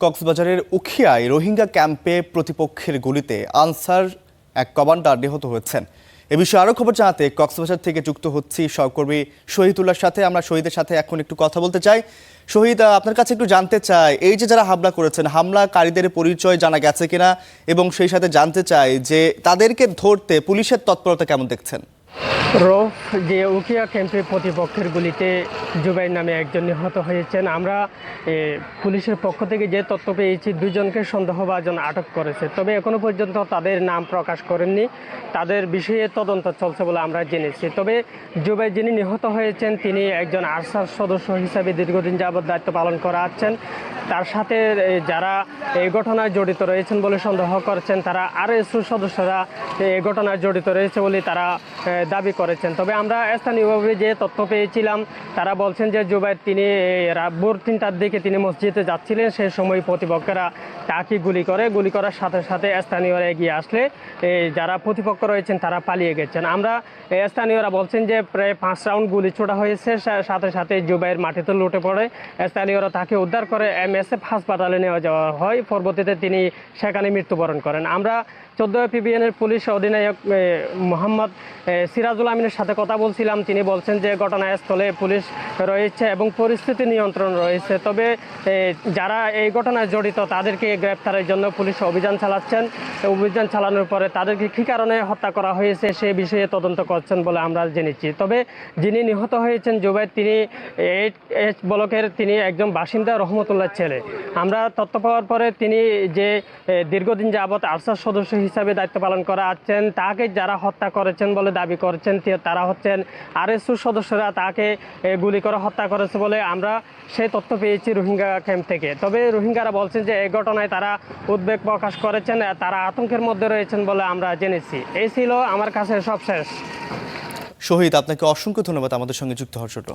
কক্সবাজারের উখিয়ায় রোহিঙ্গা ক্যাম্পে প্রতিপক্ষের গুলিতে আনসার এক কমান্ডার নিহত হয়েছেন। এ বিষয়ে আরও খবর জানাতে কক্সবাজার থেকে যুক্ত হচ্ছি সহকর্মী শহীদুল্লাহর সাথে। আমরা শহীদের সাথে এখন একটু কথা বলতে চাই। শহীদ, আপনার কাছে একটু জানতে চাই, এই যে যারা হামলা করেছেন, হামলাকারীদের পরিচয় জানা গেছে কিনা, এবং সেই সাথে জানতে চাই যে তাদেরকে ধরতে পুলিশের তৎপরতা কেমন দেখছেন? রৌফ যে উখিয়া ক্যাম্পে প্রতিপক্ষের গুলিতে জুবাইর নামে একজন নিহত হয়েছেন। আমরা পুলিশের পক্ষ থেকে যে তথ্য পেয়েছি, দুজনকে সন্দেহভাজন আটক করেছে, তবে এখনো পর্যন্ত তাদের নাম প্রকাশ করেননি। তাদের বিষয়ে তদন্ত চলছে বলে আমরা জেনেছি। তবে জুবাইর যিনি নিহত হয়েছেন, তিনি একজন আনসার সদস্য হিসাবে দীর্ঘদিন যাবৎ দায়িত্ব পালন করে আসছেন। তার সাথে যারা এই ঘটনায় জড়িত রয়েছেন বলে সন্দেহ করছেন, তারা আরএসইউ সদস্যরা এই ঘটনায় জড়িত রয়েছে বলে তারা দাবি করেছেন। তবে আমরা স্থানীয়ভাবে যে তথ্য পেয়েছিলাম, তারা বলছেন যে জুবাইর তিনি ভোর 3টার দিকে তিনি মসজিদে যাচ্ছিলেন, সেই সময় প্রতিপক্ষরা তাকে গুলি করার সাথে সাথে স্থানীয়রা এগিয়ে আসলে যারা প্রতিপক্ষ রয়েছেন তারা পালিয়ে গেছেন। আমরা স্থানীয়রা বলছেন যে প্রায় 5 রাউন্ড গুলি ছোড়া হয়েছে, সাথে সাথে জুবাইর মাটিতে লুটে পড়ে। স্থানীয়রা তাকে উদ্ধার করে MSF হাসপাতালে নেওয়া যাওয়া হয়। পরবর্তীতে তিনি সেখানে মৃত্যুবরণ করেন। আমরা 14 পিবিএনের পুলিশ অধিনায়ক মোহাম্মদ সিরাজুল আমিনের সাথে কথা বলছিলাম। তিনি বলছেন যে ঘটনাস্থলে পুলিশ রয়েছে এবং পরিস্থিতি নিয়ন্ত্রণ রয়েছে। তবে যারা এই ঘটনায় জড়িত তাদেরকে গ্রেপ্তারের জন্য পুলিশ অভিযান চালাচ্ছেন। অভিযান চালানোর পরে তাদেরকে কী কারণে হত্যা করা হয়েছে সে বিষয়ে তদন্ত করছেন বলে আমরা জেনেছি। তবে যিনি নিহত হয়েছেন জুবাইর, তিনি এইচ ব্লকের তিনি একজন বাসিন্দা, রহমতুল্লাহ ছেলে। আমরা তথ্য পাওয়ার পরে তিনি যে দীর্ঘদিন যাবৎ আনসার সদস্য হিসাবে দায়িত্ব পালন করে আসছেন, তাকে যারা হত্যা করেছেন বলে দাবি করছেন, তারা হচ্ছেন আরএসইউ সদস্যরা তাকে গুলি করে হত্যা করেছে বলে আমরা সেই তথ্য পেয়েছি রোহিঙ্গা ক্যাম্প থেকে। তবে রোহিঙ্গারা বলছেন যে এই ঘটনায় তারা উদ্বেগ প্রকাশ করেছেন, তারা আতঙ্কের মধ্যে রয়েছেন বলে আমরা জেনেছি। এই ছিল আমার কাছে সব শেষ। শহীদ, আপনাকে অসংখ্য ধন্যবাদ আমাদের সঙ্গে যুক্ত হওয়ার জন্য।